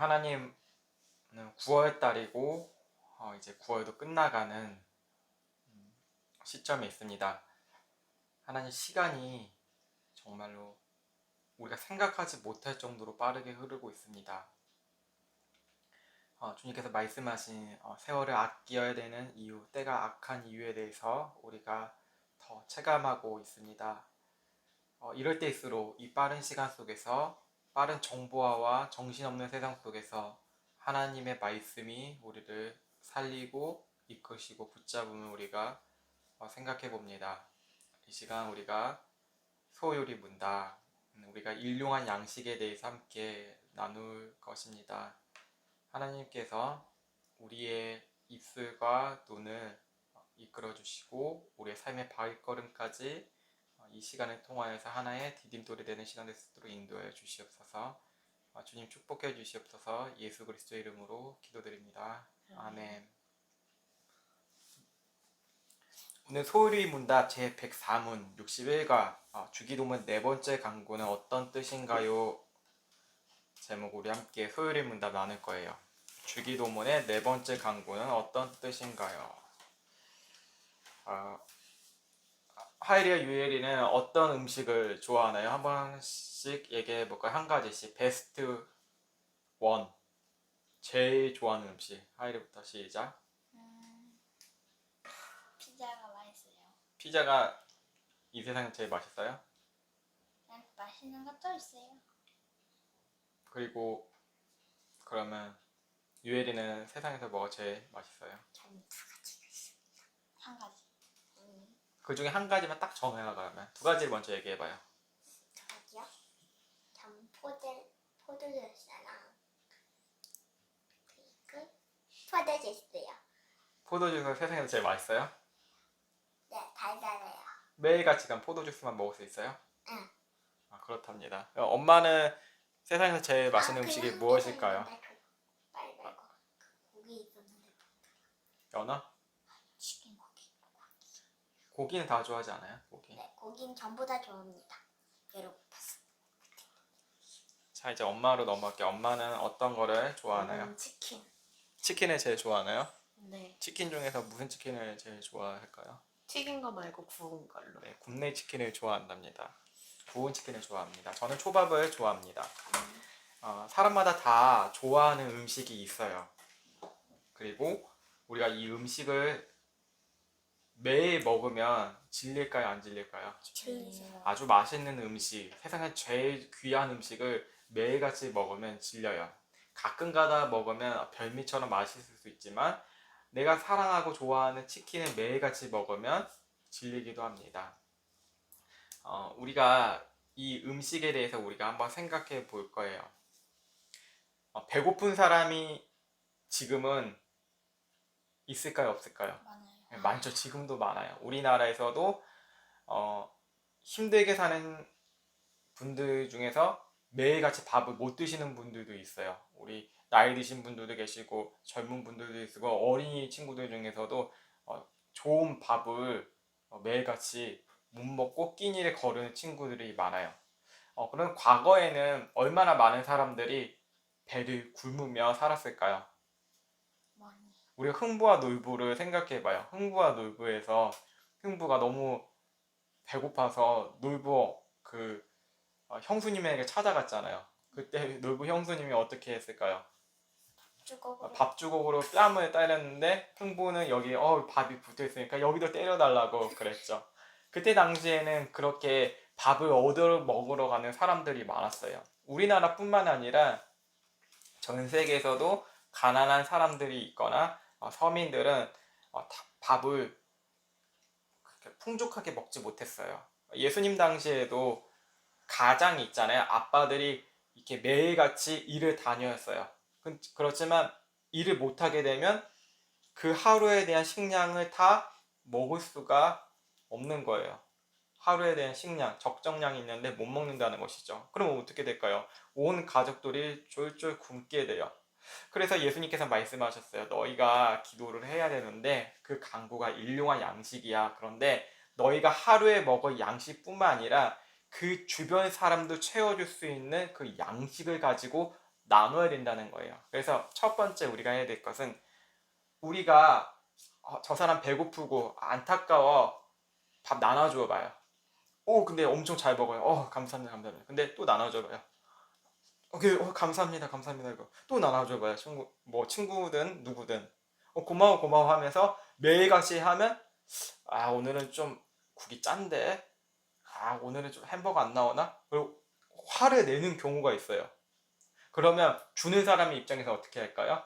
하나님은 9월 달이고 이제 9월도 끝나가는 시점에 있습니다. 하나님 시간이 정말로 우리가 생각하지 못할 정도로 빠르게 흐르고 있습니다. 주님께서 말씀하신 세월을 아껴야 되는 이유, 때가 악한 이유에 대해서 우리가 더 체감하고 있습니다. 이럴 때일수록 이 빠른 시간 속에서, 빠른 정보화와 정신없는 세상 속에서 하나님의 말씀이 우리를 살리고 이끄시고 붙잡으면 우리가 생각해 봅니다. 이 시간 우리가 소요리 문다, 우리가 일용할 양식에 대해서 함께 나눌 것입니다. 하나님께서 우리의 입술과 눈을 이끌어 주시고 우리의 삶의 발걸음까지 이 시간을 통하여서 하나의 디딤돌이 되는 시간 될 수 있도록 인도하여 주시옵소서. 주님 축복해 주시옵소서. 예수 그리스도의 이름으로 기도드립니다. 아멘. 오늘 소율이 문답 제104문 61과 주기도문 네 번째 강구는 어떤 뜻인가요? 제목 우리 함께 소율이 문답 나눌 거예요. 주기도문의 네 번째 강구는 어떤 뜻인가요? 하이리와 유엘이는 어떤 음식을 좋아하나요? 한 번씩 얘기해 볼까요? 한 가지씩. 베스트 원. 제일 좋아하는 음식. 하이리부터 시작. 피자가 맛있어요. 피자가 이 세상에 제일 맛있어요? 그냥 맛있는 것도 있어요. 그리고 그러면 유엘이는 세상에서 뭐가 제일 맛있어요? 저는 두 가지가 있습니다. 한 가지. 그 중에 한 가지만 딱 정해라. 그러면 두 가지를 먼저 얘기해봐요. 두 가지요? 전 포도주스랑 그리고 포도주스요. 포도주스가 세상에서 제일 맛있어요? 네, 달달해요. 매일같이 그럼 포도주스만 먹을 수 있어요? 응. 그렇답니다. 엄마는 세상에서 제일 맛있는 음식이 무엇일까요? 빨리 말고 고기 있었는데. 연어? 치킨 고기. 고기는 다 좋아하지 않아요? 고기. 네, 고기는 전부 다 좋아합니다. 배고팠어. 자, 이제 엄마로 넘어갈게요. 엄마는 어떤 거를 좋아하나요? 치킨. 치킨을 제일 좋아하나요? 네. 치킨 중에서 무슨 치킨을 제일 좋아할까요? 튀긴 거 말고 구운 걸로. 네, 굽네 치킨을 좋아한답니다. 구운 치킨을 좋아합니다. 저는 초밥을 좋아합니다. 사람마다 다 좋아하는 음식이 있어요. 그리고 우리가 이 음식을 매일 먹으면 질릴까요? 안 질릴까요? 질리죠. 아주 맛있는 음식, 세상에 제일 귀한 음식을 매일같이 먹으면 질려요. 가끔 가다 먹으면 별미처럼 맛있을 수 있지만 내가 사랑하고 좋아하는 치킨을 매일같이 먹으면 질리기도 합니다. 우리가 이 음식에 대해서 우리가 한번 생각해 볼 거예요. 배고픈 사람이 지금은 있을까요? 없을까요? 많아요. 네, 많죠. 지금도 많아요. 우리나라에서도 힘들게 사는 분들 중에서 매일같이 밥을 못 드시는 분들도 있어요. 우리 나이 드신 분들도 계시고 젊은 분들도 있고 어린이 친구들 중에서도 좋은 밥을 매일같이 못 먹고 끼니를 거르는 친구들이 많아요. 그럼 과거에는 얼마나 많은 사람들이 배를 굶으며 살았을까요? 많이. 우리가 흥부와 놀부를 생각해봐요. 흥부와 놀부에서 흥부가 너무 배고파서 놀부 형수님에게 찾아갔잖아요. 그때 놀부 형수님이 어떻게 했을까요? 밥주걱으로 뺨을 때렸는데 흥부는 여기 밥이 붙어있으니까 여기도 때려달라고 그랬죠. 그때 당시에는 그렇게 밥을 얻어 먹으러 가는 사람들이 많았어요. 우리나라뿐만 아니라 전 세계에서도 가난한 사람들이 있거나 서민들은 밥을 그렇게 풍족하게 먹지 못했어요. 예수님 당시에도 가장이 있잖아요. 아빠들이 이렇게 매일같이 일을 다녔어요. 그렇지만 일을 못하게 되면 그 하루에 대한 식량을 다 먹을 수가 없는 거예요. 하루에 대한 식량, 적정량이 있는데 못 먹는다는 것이죠. 그럼 어떻게 될까요? 온 가족들이 쫄쫄 굶게 돼요. 그래서 예수님께서 말씀하셨어요. 너희가 기도를 해야 되는데 그 간구가 일용할 양식이야. 그런데 너희가 하루에 먹을 양식뿐만 아니라 그 주변 사람도 채워줄 수 있는 그 양식을 가지고 나눠야 된다는 거예요. 그래서 첫 번째 우리가 해야 될 것은 우리가 저 사람 배고프고 안타까워 밥 나눠줘 봐요. 오 근데 엄청 잘 먹어요. 감사합니다 감사합니다. 근데 또 나눠줘 봐요. 감사합니다 감사합니다. 이거 또 나눠줘 봐요. 친구든 누구든 고마워 고마워 하면서 매일같이 하면 오늘은 좀 국이 짠데 오늘은 좀 햄버거 안 나오나? 그리고 화를 내는 경우가 있어요. 그러면 주는 사람의 입장에서 어떻게 할까요?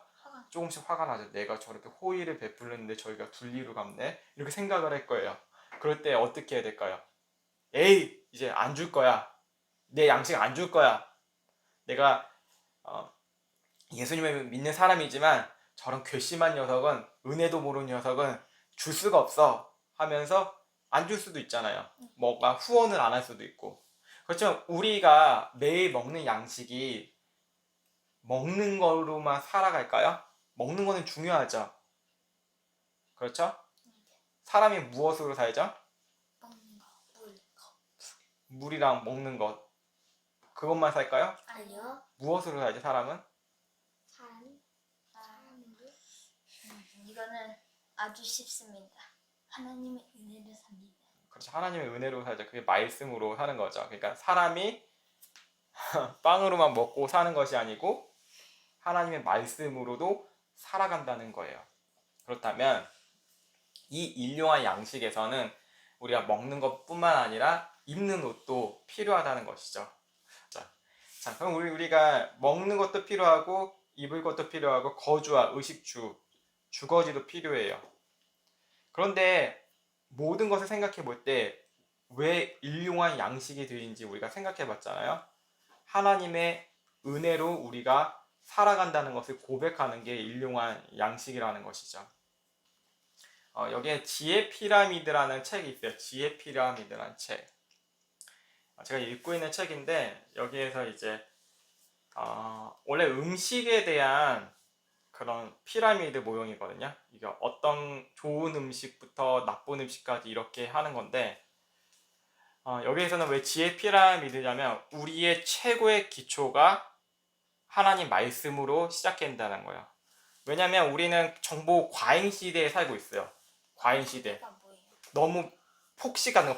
조금씩 화가 나죠. 내가 저렇게 호의를 베풀는데 저희가 둘리로 갚네? 이렇게 생각을 할 거예요. 그럴 때 어떻게 해야 될까요? 에이 이제 안 줄 거야. 내 양식 안 줄 거야. 내가 예수님을 믿는 사람이지만 저런 괘씸한 녀석은 은혜도 모르는 녀석은 줄 수가 없어 하면서 안 줄 수도 있잖아요. 뭐가 후원을 안 할 수도 있고. 그렇지만 우리가 매일 먹는 양식이 먹는 거로만 살아갈까요? 먹는 거는 중요하죠. 그렇죠? 사람이 무엇으로 살죠? 먹는 거, 물, 거. 물이랑 먹는 것 그것만 살까요? 아니요. 무엇으로 살죠 사람은? 사람으로. 이거는 아주 쉽습니다. 하나님의 은혜를 삽니다. 그렇죠. 하나님의 은혜로 살죠. 그게 말씀으로 사는 거죠. 그러니까 사람이 빵으로만 먹고 사는 것이 아니고 하나님의 말씀으로도 살아간다는 거예요. 그렇다면 이 일용할 양식에서는 우리가 먹는 것뿐만 아니라 입는 옷도 필요하다는 것이죠. 자, 그럼 우리가 먹는 것도 필요하고 입을 것도 필요하고 거주와 의식주, 주거지도 필요해요. 그런데 모든 것을 생각해 볼 때 왜 일용할 양식이 되는지 우리가 생각해 봤잖아요. 하나님의 은혜로 우리가 살아간다는 것을 고백하는 게 일용할 양식이라는 것이죠. 여기에 지혜 피라미드라는 책이 있어요. 지혜 피라미드라는 책. 제가 읽고 있는 책인데 여기에서 이제 원래 음식에 대한 그런 피라미드 모형이거든요. 이게 어떤 좋은 음식부터 나쁜 음식까지 이렇게 하는 건데 여기에서는 왜 지혜 피라미드냐면 우리의 최고의 기초가 하나님 말씀으로 시작된다는 거예요. 왜냐면 우리는 정보 과잉 시대에 살고 있어요. 과잉 시대. 너무 폭식하는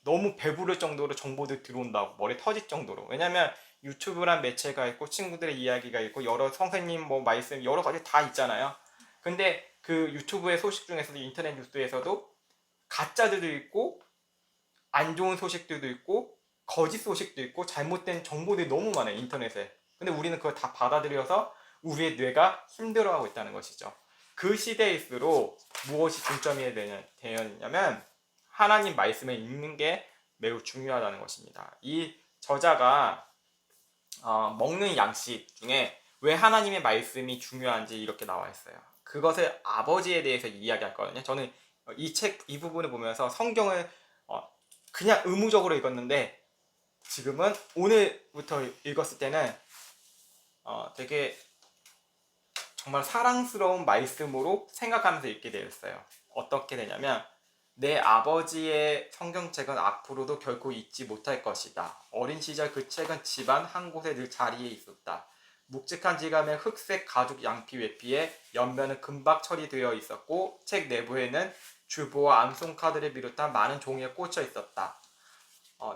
너무 배부를 정도로 정보들 들어온다고 머리 터질 정도로. 왜냐면 유튜브란 매체가 있고 친구들의 이야기가 있고 여러 선생님 말씀 여러 가지 다 있잖아요. 근데 그 유튜브의 소식 중에서도 인터넷 뉴스에서도 가짜들도 있고 안 좋은 소식들도 있고 거짓 소식도 있고 잘못된 정보들이 너무 많아요 인터넷에. 근데 우리는 그걸 다 받아들여서 우리의 뇌가 힘들어하고 있다는 것이죠. 그 시대일수록 무엇이 중점이 되었냐면 하나님 말씀을 읽는 게 매우 중요하다는 것입니다. 이 저자가 먹는 양식 중에 왜 하나님의 말씀이 중요한지 이렇게 나와 있어요. 그것을 아버지에 대해서 이야기했거든요. 저는 이 부분을 보면서 성경을 그냥 의무적으로 읽었는데 지금은 오늘부터 읽었을 때는 되게 정말 사랑스러운 말씀으로 생각하면서 읽게 되었어요. 어떻게 되냐면 내 아버지의 성경책은 앞으로도 결코 잊지 못할 것이다. 어린 시절 그 책은 집안 한 곳에 늘 자리에 있었다. 묵직한 지갑에 흑색 가죽 양피 외피에 옆면은 금박 처리되어 있었고 책 내부에는 주보와 암송카드를 비롯한 많은 종이에 꽂혀 있었다.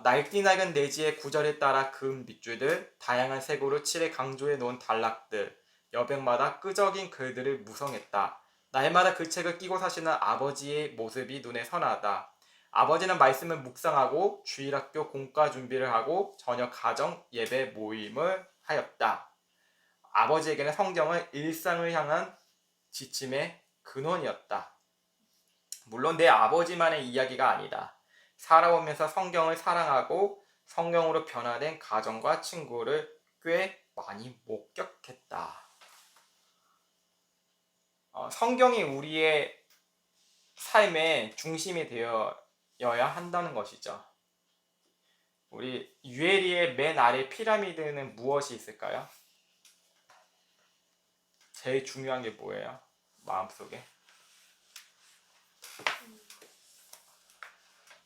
날뛰날은 내지의 구절에 따라 금 밑줄들, 다양한 색으로 칠해 강조해 놓은 단락들, 여백마다 끄적인 글들을 무성했다. 날마다 그 책을 끼고 사시는 아버지의 모습이 눈에 선하다. 아버지는 말씀을 묵상하고 주일학교 공과 준비를 하고 저녁 가정 예배 모임을 하였다. 아버지에게는 성경은 일상을 향한 지침의 근원이었다. 물론 내 아버지만의 이야기가 아니다. 살아오면서 성경을 사랑하고 성경으로 변화된 가정과 친구를 꽤 많이 목격했다. 성경이 우리의 삶의 중심이 되어야 한다는 것이죠. 우리 유에리의 맨 아래 피라미드는 무엇이 있을까요? 제일 중요한 게 뭐예요? 마음속에?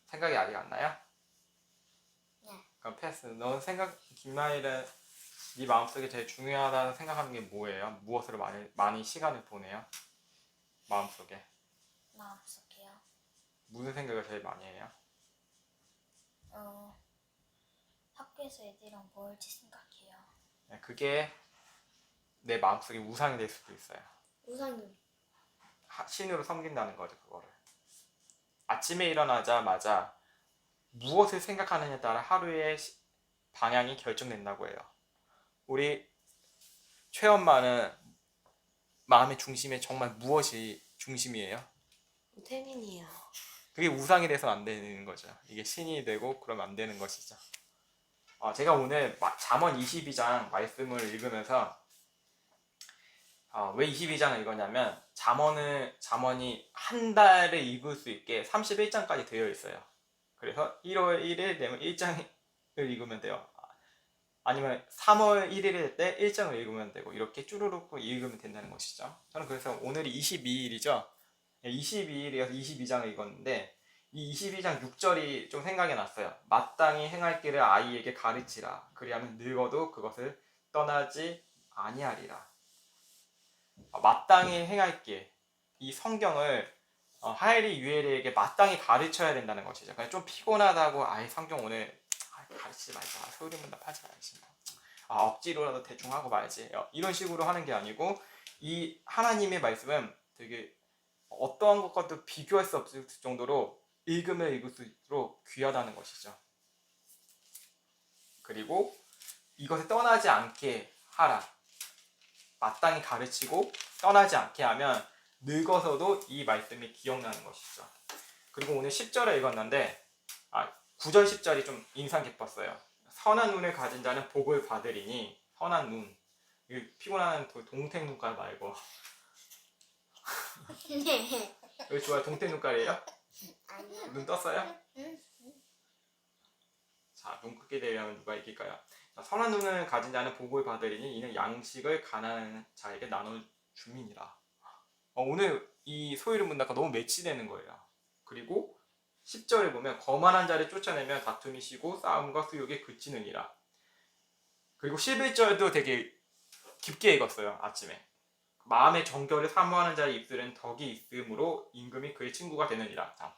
생각이 아직 안 나요? 네. 그럼 패스. 너 김마일은 네 마음속에 제일 중요하다고 생각하는 게 뭐예요? 무엇으로 많이 시간을 보내요? 마음속에 마음속에요. 무슨 생각을 제일 많이 해요? 학교에서 애들이랑 뭐 할지 생각해요. 네, 그게 내 마음속에 우상이 될 수도 있어요. 우상은 신으로 섬긴다는 거죠, 그거를. 아침에 일어나자마자 무엇을 생각하느냐에 따라 하루의 방향이 결정된다고 해요. 우리 최엄마는 마음의 중심에 정말 무엇이 중심이에요? 태민이요. 그게 우상이 돼서 안 되는 거죠. 이게 신이 되고 그러면 안 되는 것이죠. 제가 오늘 잠언 22장 말씀을 읽으면서 왜 22장을 읽었냐면 잠언이 한 달을 읽을 수 있게 31장까지 되어 있어요. 그래서 1월 1일 되면 1장을 읽으면 돼요. 아니면 3월 1일 때 1장을 읽으면 되고 이렇게 쭈루룩 읽으면 된다는 것이죠. 저는 그래서 오늘이 22일이죠. 22일이어서 22장을 읽었는데 이 22장 6절이 좀 생각이 났어요. 마땅히 행할 길을 아이에게 가르치라. 그리하면 늙어도 그것을 떠나지 아니하리라. 마땅히 행할 길. 이 성경을 하엘이 유엘이에게 마땅히 가르쳐야 된다는 것이죠. 그냥 좀 피곤하다고 성경 오늘 가르치지 말자. 소리문답하지 말지. 억지로라도 대충 하고 말지. 이런 식으로 하는 게 아니고 이 하나님의 말씀은 되게 어떠한 것과도 비교할 수 없을 정도로 읽으면 읽을수록 귀하다는 것이죠. 그리고 이것을 떠나지 않게 하라. 마땅히 가르치고 떠나지 않게 하면 늙어서도 이 말씀이 기억나는 것이죠. 그리고 오늘 10절에 읽었는데 9절 10절이 좀 인상 깊었어요. 선한 눈을 가진 자는 복을 받으리니. 선한 눈, 피곤한 동태 눈깔 말고 왜 좋아요? 동태 눈깔이에요? 아니요. 눈 떴어요? 응. 자, 눈 크게 되려면 누가 이길까요? 선한 눈을 가진 자는 복을 받으리니 이는 양식을 가난한 자에게 나눌 주민이라. 오늘 이 소위를 문답과 너무 매치되는 거예요. 그리고 10절에 보면 거만한 자를 쫓아내면 다툼이 쉬고 싸움과 수욕이 그치느니라. 그리고 11절도 되게 깊게 읽었어요. 아침에. 마음의 정결을 사모하는 자의 입술에는 덕이 있으므로 임금이 그의 친구가 되느니라. 자,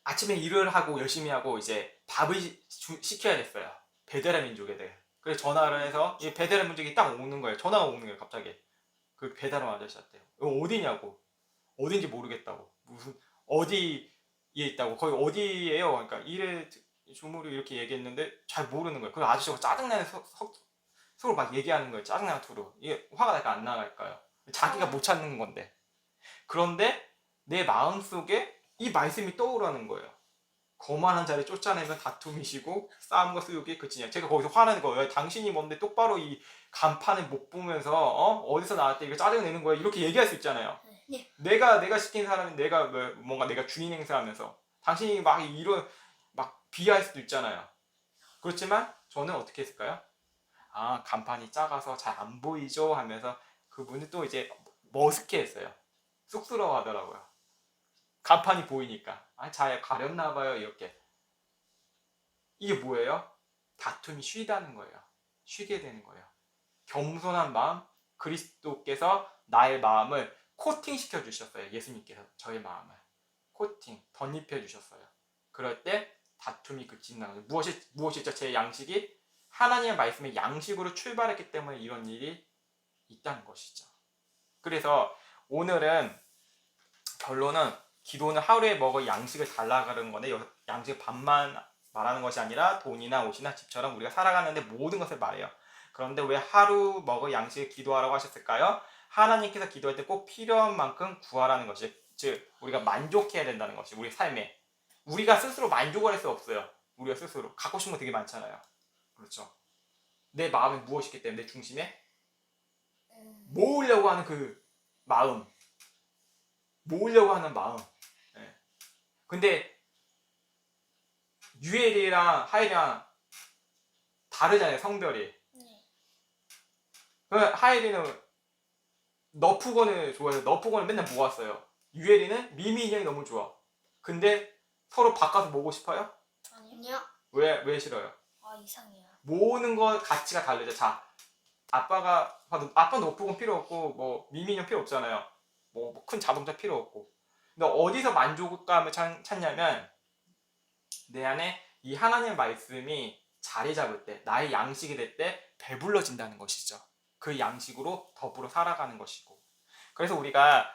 아침에 일을 하고 열심히 하고 이제 밥을 시켜야 됐어요. 베데라 민족애들. 그래서 전화를 해서 이 베데라 민족이 딱 오는 거예요. 전화가 오는 거예요. 갑자기. 그 배달원 아저씨한테. 이거 어디냐고. 어딘지 모르겠다고. 무슨 어디에 있다고. 거기 어디예요? 그러니까 일을 주무로 이렇게 얘기했는데 잘 모르는 거예요. 그 아저씨가 짜증나는 서로 막 얘기하는 거예요. 짜증나는 투로. 이게 화가 날까 안 나갈까요? 자기가 못 찾는 건데. 그런데 내 마음속에 이 말씀이 떠오르는 거예요. 거만한 자를 쫓아내면 다툼이 쉬고 싸움과 수욕이 그치냐. 제가 거기서 화나는 거예요. 당신이 뭔데 똑바로 이 간판을 못 보면서 어디서 나왔대 이거 짜증내는 거야. 이렇게 얘기할 수 있잖아요. 네. 내가 시킨 사람은 뭔가 내가 주인 행세하면서 당신이 막 비하할 수도 있잖아요. 그렇지만 저는 어떻게 했을까요? 간판이 작아서 잘 안 보이죠 하면서 그분이 또 이제 머쓱해 했어요. 쑥스러워 하더라고요. 간판이 보이니까. 잘 가렸나 봐요. 이렇게. 이게 뭐예요? 다툼이 쉬다는 거예요. 쉬게 되는 거예요. 겸손한 마음, 그리스도께서 나의 마음을 코팅시켜 주셨어요. 예수님께서 저의 마음을 코팅, 덧입혀 주셨어요. 그럴 때 다툼이 그친다는 거예요. 무엇이죠? 제 양식이 하나님의 말씀의 양식으로 출발했기 때문에 이런 일이 있다는 것이죠. 그래서 오늘은 결론은 기도는 하루에 먹을 양식을 달라가는 건데 양식을 밥만 말하는 것이 아니라 돈이나 옷이나 집처럼 우리가 살아가는데 모든 것을 말해요. 그런데 왜 하루 먹을 양식을 기도하라고 하셨을까요? 하나님께서 기도할 때 꼭 필요한 만큼 구하라는 것이, 즉 우리가 만족해야 된다는 것이 우리 삶에. 우리가 스스로 만족을 할 수 없어요. 우리가 스스로 갖고 싶은 거 되게 많잖아요. 그렇죠? 내 마음이 무엇이기 때문에 내 중심에 모으려고 하는 그 마음, 모으려고 하는 마음. 근데 유엘이랑 하엘이랑 다르잖아요. 성별이. 네. 하엘이는 너프건을 좋아해서 너프건을 맨날 모았어요. 유엘이는 미미 인형이 너무 좋아. 근데 서로 바꿔서 모으고 싶어요? 아니요. 왜 싫어요? 이상해요. 모으는 거 가치가 다르죠. 자, 아빠 노트북은 필요 없고 뭐 미미는 필요 없잖아요. 뭐 큰 자동차 필요 없고. 근데 어디서 만족감을 찾냐면 내 안에 이 하나님의 말씀이 자리 잡을 때, 나의 양식이 될 때 배불러진다는 것이죠. 그 양식으로 더불어 살아가는 것이고. 그래서 우리가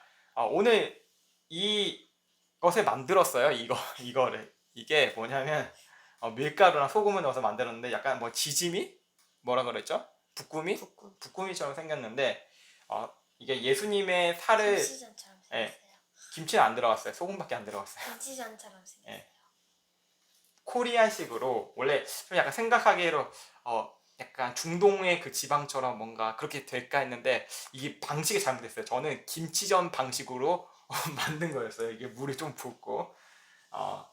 오늘 이것을 만들었어요. 이거를. 이게 뭐냐면 밀가루랑 소금을 넣어서 만들었는데 약간 뭐 지짐이? 뭐라 그랬죠? 부꾸미? 북군. 부꾸미처럼 생겼는데 이게 예수님의 살을 김치전처럼 예. 생겼어요. 김치는 안 들어갔어요. 소금밖에 안 들어갔어요. 김치전처럼 생겼어요. 예. 코리안식으로 원래 좀 약간 생각하기로 약간 중동의 그 지방처럼 뭔가 그렇게 될까 했는데 이게 방식이 잘못됐어요. 저는 김치전 방식으로 만든 거였어요. 이게 물이 좀 붓고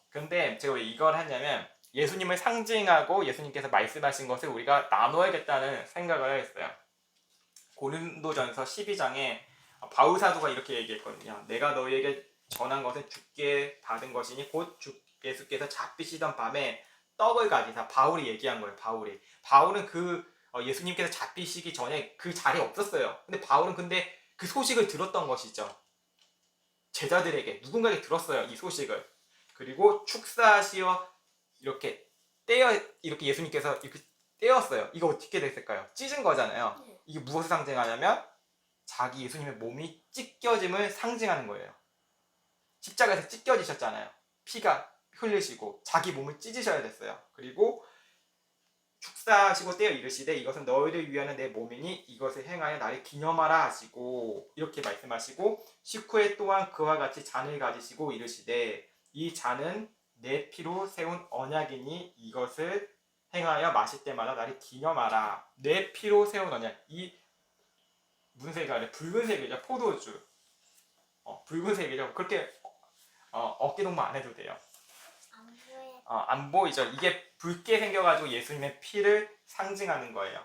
근데 제가 왜 이걸 하냐면 예수님을 상징하고 예수님께서 말씀하신 것을 우리가 나눠야겠다는 생각을 했어요. 고린도전서 12장에 바울 사도가 이렇게 얘기했거든요. 내가 너희에게 전한 것은 주께 받은 것이니 곧 예수께서 잡히시던 밤에 떡을 가지사. 바울이 얘기한 거예요. 바울은 예수님께서 잡히시기 전에 그 자리에 없었어요. 근데 바울은 그 소식을 들었던 것이죠. 제자들에게 누군가에게 들었어요. 이 소식을. 그리고 축사하시어 이렇게 예수님께서 이렇게 떼었어요. 이거 어떻게 됐을까요? 찢은 거잖아요. 네. 이게 무엇을 상징하냐면 자기 예수님의 몸이 찢겨짐을 상징하는 거예요. 십자가에서 찢겨지셨잖아요. 피가 흘리시고 자기 몸을 찢으셔야 됐어요. 그리고 축사하시고 떼어 이르시되 이것은 너희를 위하는 내 몸이니 이것을 행하여 나를 기념하라 하시고 이렇게 말씀하시고 식후에 또한 그와 같이 잔을 가지시고 이르시되 이 잔은 내 피로 세운 언약이니 이것을 행하여 마실 때마다 나를 기념하라. 내 피로 세운 언약. 이 무슨 색이 아니라 붉은색이죠. 포도주. 붉은색이죠. 그렇게 어깨동무 안 해도 돼요. 안 보여요. 안 보이죠. 이게 붉게 생겨가지고 예수님의 피를 상징하는 거예요.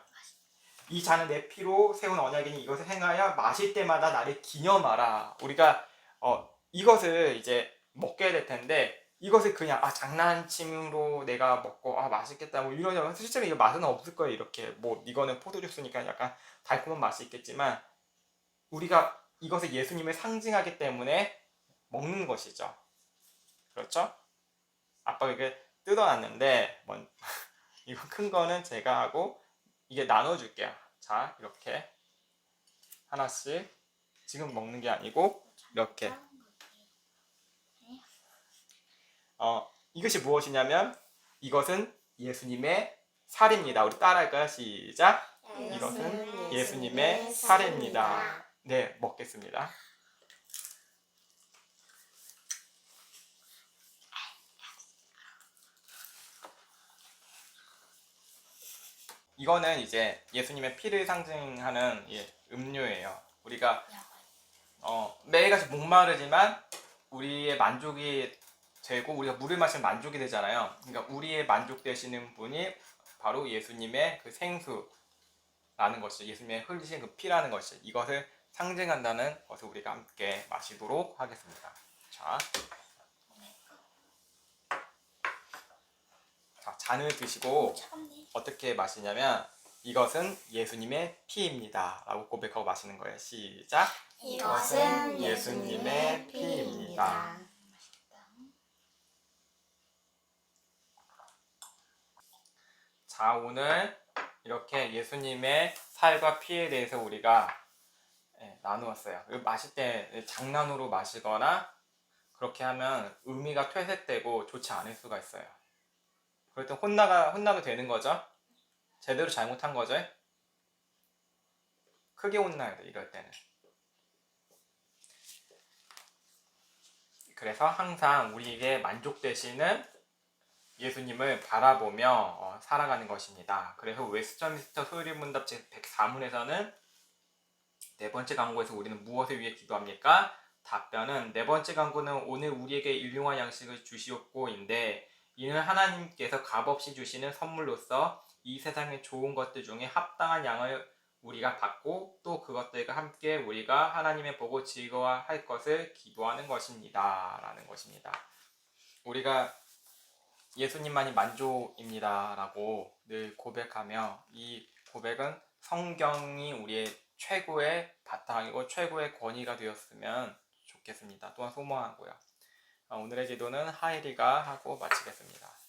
이 잔은 내 피로 세운 언약이니 이것을 행하여 마실 때마다 나를 기념하라. 우리가 이것을 이제 먹게 될 텐데 이것을 그냥 장난침으로 내가 먹고 맛있겠다 뭐 이러냐면 실제로 이거 맛은 없을 거예요. 이렇게 뭐 이거는 포도주스니까 약간 달콤한 맛이 있겠지만 우리가 이것을 예수님을 상징하기 때문에 먹는 것이죠. 그렇죠? 아빠가 이게 뜯어놨는데 이거 큰 거는 제가 하고 이게 나눠줄게요. 자, 이렇게 하나씩 지금 먹는 게 아니고 이렇게 이것이 무엇이냐면 이것은 예수님의 살입니다. 우리 따라할까요? 시작. 이것은 예수님의 살입니다. 네, 먹겠습니다. 이거는 이제 예수님의 피를 상징하는 음료예요. 우리가 매일같이 목마르지만 우리의 만족이 되고 우리가 물을 마시면 만족이 되잖아요. 그러니까 우리의 만족 되시는 분이 바로 예수님의 그 생수라는 것이, 예수님의 흘리신 그 피라는 것이, 이것을 상징한다는 것을 우리가 함께 마시도록 하겠습니다. 자, 잔을 드시고 차갑네. 어떻게 마시냐면 이것은 예수님의 피입니다 라고 고백하고 마시는 거예요. 시작. 이것은 예수님의 피입니다. 자, 오늘 이렇게 예수님의 살과 피에 대해서 우리가 나누었어요. 마실 때 장난으로 마시거나 그렇게 하면 의미가 퇴색되고 좋지 않을 수가 있어요. 그럴 때 혼나게 되는 거죠. 제대로 잘못한 거죠. 크게 혼나야 돼, 이럴 때는. 그래서 항상 우리에게 만족되시는 예수님을 바라보며 살아가는 것입니다. 그래서 웨스트민스터 소유문답 제104문에서는 네 번째 강구에서 우리는 무엇을 위해 기도합니까? 답변은 네 번째 강구는 오늘 우리에게 일용할 양식을 주시옵고인데 이는 하나님께서 값없이 주시는 선물로서 이 세상의 좋은 것들 중에 합당한 양을 우리가 받고 또 그것들과 함께 우리가 하나님의 보고 즐거워할 것을 기도하는 것입니다. 라는 것입니다. 우리가 예수님만이 만족입니다라고 늘 고백하며 이 고백은 성경이 우리의 최고의 바탕이고 최고의 권위가 되었으면 좋겠습니다. 또한 소망하고요. 오늘의 기도는 하엘이가 하고 마치겠습니다.